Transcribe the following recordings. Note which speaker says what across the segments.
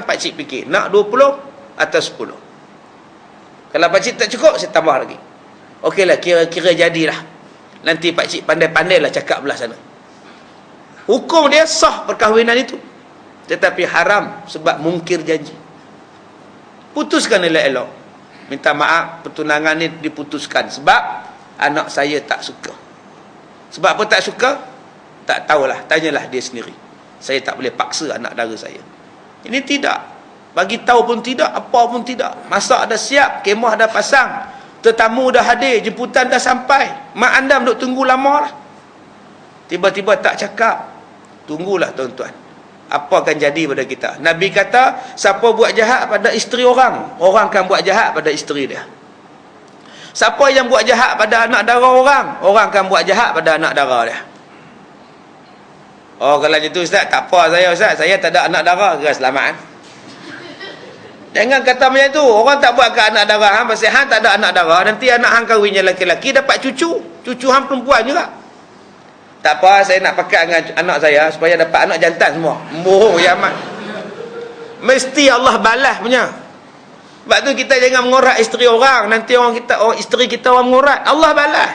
Speaker 1: pakcik fikir, nak 20 atau 10. Kalau pakcik tak cukup, saya tambah lagi. Okeylah, kira-kira jadilah. Nanti pakcik pandai-pandailah cakap belah sana. Hukum dia sah perkahwinan itu, tetapi haram sebab mungkir janji. Putuskan elok-elok. Minta maaf, pertunangan ni diputuskan sebab anak saya tak suka. Sebab apa tak suka? Tak tahulah, tanyalah dia sendiri. Saya tak boleh paksa anak dara saya. Ini tidak. Bagi tahu pun tidak, apa pun tidak. Masak dah siap, kemah dah pasang, tetamu dah hadir, jemputan dah sampai. Mak anda duk tunggu lama lah. Tiba-tiba tak cakap. Tunggulah tuan-tuan. Apa akan jadi pada kita? Nabi kata, siapa buat jahat pada isteri orang, orang akan buat jahat pada isteri dia. Siapa yang buat jahat pada anak dara orang, orang akan buat jahat pada anak dara dia. Oh, kalau gitu Ustaz, tak apa Ustaz, saya tak ada anak dara, kira selamat kan? Jangan kata macam tu. Orang tak buat ke anak dara hang, pasal hang tak ada anak dara, nanti anak hang kahwinnya lelaki-lelaki dapat cucu hang perempuan juga. Tak apa, saya nak pakai dengan anak saya supaya dapat anak jantan semua. Bohong ya amat. Mesti Allah balas punya. Sebab tu kita jangan mengorat isteri orang, nanti isteri kita orang mengorat, Allah balas.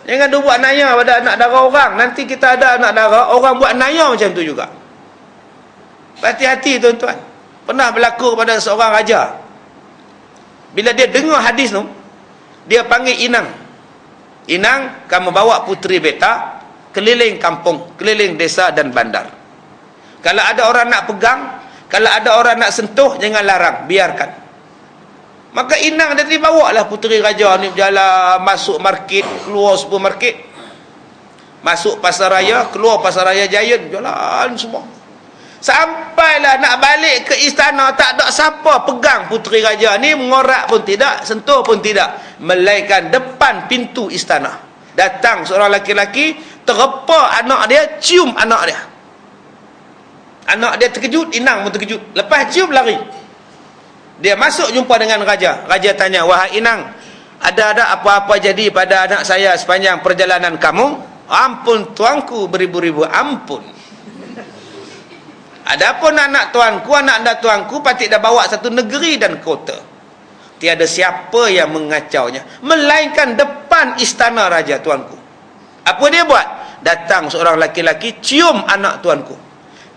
Speaker 1: Jangan dia buat naya pada anak dara orang, nanti kita ada anak dara, orang buat naya macam tu juga. Hati-hati tuan-tuan. Pernah berlaku kepada seorang raja. Bila dia dengar hadis tu, dia panggil inang. Inang, kamu bawa puteri beta keliling kampung, keliling desa dan bandar. Kalau ada orang nak pegang, kalau ada orang nak sentuh, jangan larang, biarkan. Maka inang dia bawa lah puteri raja ni berjalan, masuk market, keluar supermarket, masuk pasar raya, keluar pasar raya Giant, jalan semua. Sampailah nak balik ke istana, tak ada siapa pegang puteri raja ni, mengorak pun tidak, sentuh pun tidak, melainkan depan pintu istana datang seorang laki-laki, terpa anak dia, cium anak dia. Anak dia terkejut, inang pun terkejut, lepas cium lari. Dia masuk jumpa dengan raja. Raja tanya, wahai inang, ada apa-apa jadi pada anak saya sepanjang perjalanan kamu? Ampun tuanku, beribu-ribu ampun. Adapun anak tuanku, anak anda tuanku patut dah bawa satu negeri dan kota. Tiada siapa yang mengacaunya, melainkan depan istana raja tuanku. Apa dia buat? Datang seorang laki-laki, cium anak tuanku.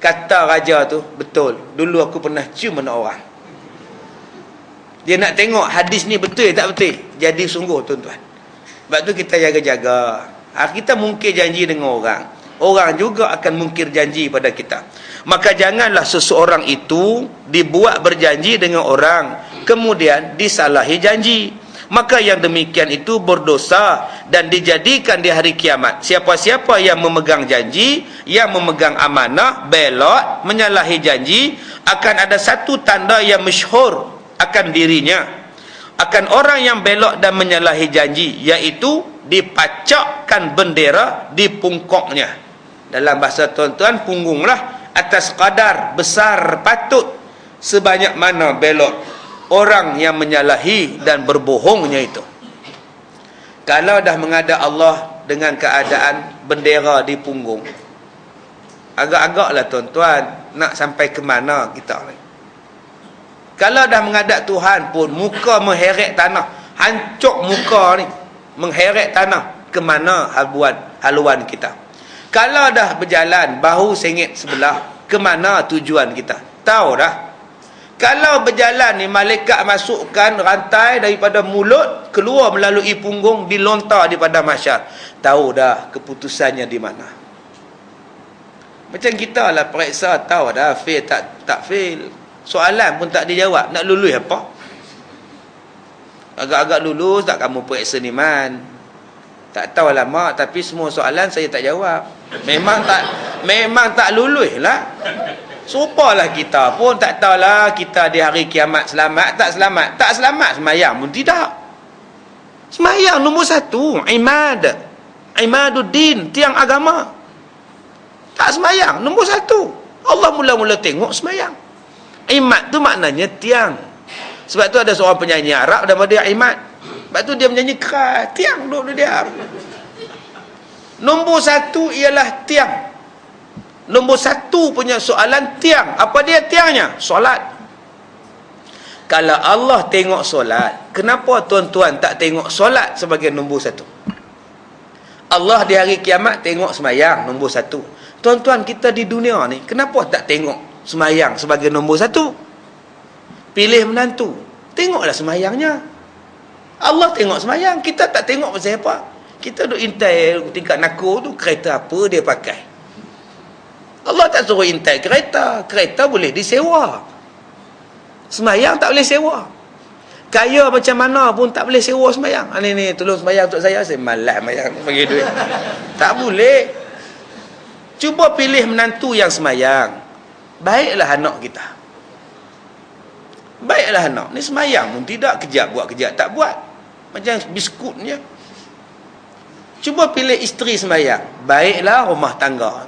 Speaker 1: Kata raja tu, betul, dulu aku pernah cium anak orang. Dia nak tengok hadis ni betul tak betul. Jadi sungguh tuan-tuan. Sebab tu kita jaga-jaga. Kita mungkir janji dengan orang, orang juga akan mungkir janji pada kita. Maka janganlah seseorang itu dibuat berjanji dengan orang, kemudian disalahi janji. Maka yang demikian itu berdosa dan dijadikan di hari kiamat. Siapa-siapa yang memegang janji, yang memegang amanah, belot, menyalahi janji, akan ada satu tanda yang masyhur akan dirinya, akan orang yang belot dan menyalahi janji, iaitu dipacakkan bendera di pungkoknya. Dalam bahasa tuan-tuan, punggunglah, atas kadar besar patut sebanyak mana belot orang yang menyalahi dan berbohongnya itu. Kalau dah menghadap Allah dengan keadaan bendera di punggung, agak-agaklah tuan-tuan, nak sampai ke mana kita ni? Kalau dah menghadap Tuhan pun, muka mengheret tanah, hancur muka ni, mengheret tanah, ke mana haluan kita? Kalau dah berjalan, bahu sengit sebelah, ke mana tujuan kita? Tahu dah. Kalau berjalan ni, malaikat masukkan rantai daripada mulut, keluar melalui punggung, dilontar daripada mahsyar. Tahu dah keputusannya di mana. Macam kita lah periksa, tahu dah fail tak fail. Soalan pun tak dijawab, nak lulus apa? Agak-agak lulus tak kamu periksa ni man? Tak tahu lah mak, tapi semua soalan saya tak jawab. Memang tak lulus lah. Serupalah kita pun tak tahulah kita di hari kiamat selamat tak selamat. Tak selamat semayang pun tidak. Semayang nombor satu, imaduddin, tiang agama. Tak semayang nombor satu. Allah mula-mula tengok semayang. Imad tu maknanya tiang. Sebab tu ada seorang penyanyi Arab nama dia Imad. Sebab tu dia menyanyi keras, tiang duduk dia. Nombor satu ialah tiang. Nombor satu punya soalan tiang. Apa dia tiangnya? Solat. Kalau Allah tengok solat, kenapa tuan-tuan tak tengok solat sebagai nombor satu? Allah di hari kiamat tengok semayang nombor satu. Tuan-tuan, kita di dunia ni, kenapa tak tengok semayang sebagai nombor satu? Pilih menantu, tengoklah semayangnya. Allah tengok semayang, kita tak tengok pasal apa. Kita duk intai tingkat nakor tu, kereta apa dia pakai. Allah tak suruh intai kereta. Kereta boleh disewa. Semayang tak boleh sewa. Kaya macam mana pun tak boleh sewa semayang. Ni tolong semayang untuk saya malas semayang, bagi duit. Tak boleh. Cuba pilih menantu yang semayang. Baiklah anak kita. Baiklah anak. Ni semayang pun tidak, kejap buat, kejap tak buat. Macam biskut je. Cuba pilih isteri semayang. Baiklah rumah tangga.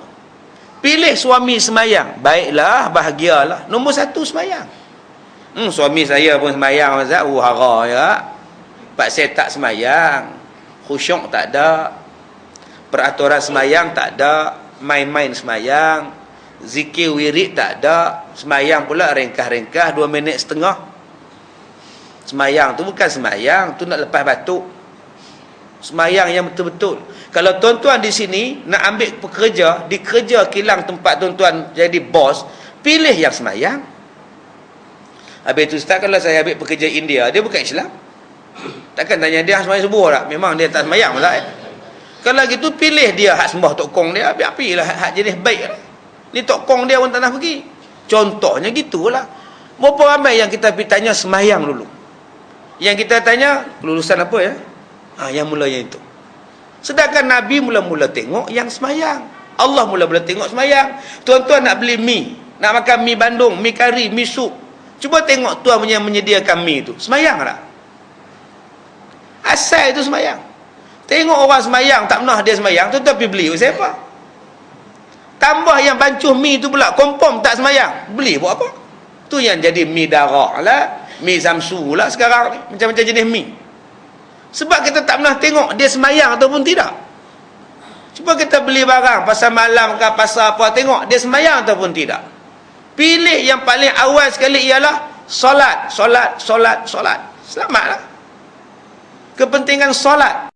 Speaker 1: Pilih suami semayang. Baiklah, bahagialah. Nombor satu semayang. Suami saya pun semayang, Ustaz. Hara ya. Pak saya tak semayang. Khusyuk tak ada. Peraturan semayang tak ada. Main-main semayang. Zikir wirid tak ada. Semayang pula ringkas-ringkas 2 minit setengah. Semayang tu bukan semayang, tu nak lepas batuk. Semayang yang betul-betul. Kalau tuan-tuan di sini nak ambil pekerja, di kerja kilang tempat tuan-tuan jadi bos, pilih yang semayang. Habis tu Ustaz, kalau saya ambil pekerja India, dia bukan Islam. Takkan tanya dia semayang subuh tak? Memang dia tak semayang tak? Kalau gitu pilih dia hak sembah Tok Kong dia, api-apilah hak jenis baik lah. Ni Tok Kong dia pun tak nak pergi. Contohnya gitulah. Berapa ramai yang kita pergi tanya semayang dulu. Yang kita tanya, lulusan apa ya? Yang mula yang itu. Sedangkan Nabi mula-mula tengok yang semayang. Allah mula-mula tengok semayang. Tuan-tuan nak beli mi, nak makan mi Bandung, mi kari, mi sup. Cuba tengok tuan punya menyediakan mi itu. Semayang tak? Asal itu semayang. Tengok orang semayang, tak pernah dia semayang, tuan-tuan pergi beli. Siapa? Tambah yang bancuh mi itu pula, kompom tak semayang. Beli buat apa? Tu yang jadi mi darak lah. Mi Zamsu lah sekarang ni. Macam-macam jenis mi. Sebab kita tak pernah tengok dia semayang ataupun tidak. Cuba kita beli barang pasal malam ke pasal apa, tengok dia semayang ataupun tidak. Pilih yang paling awal sekali ialah solat. Solat. Selamatlah. Kepentingan solat.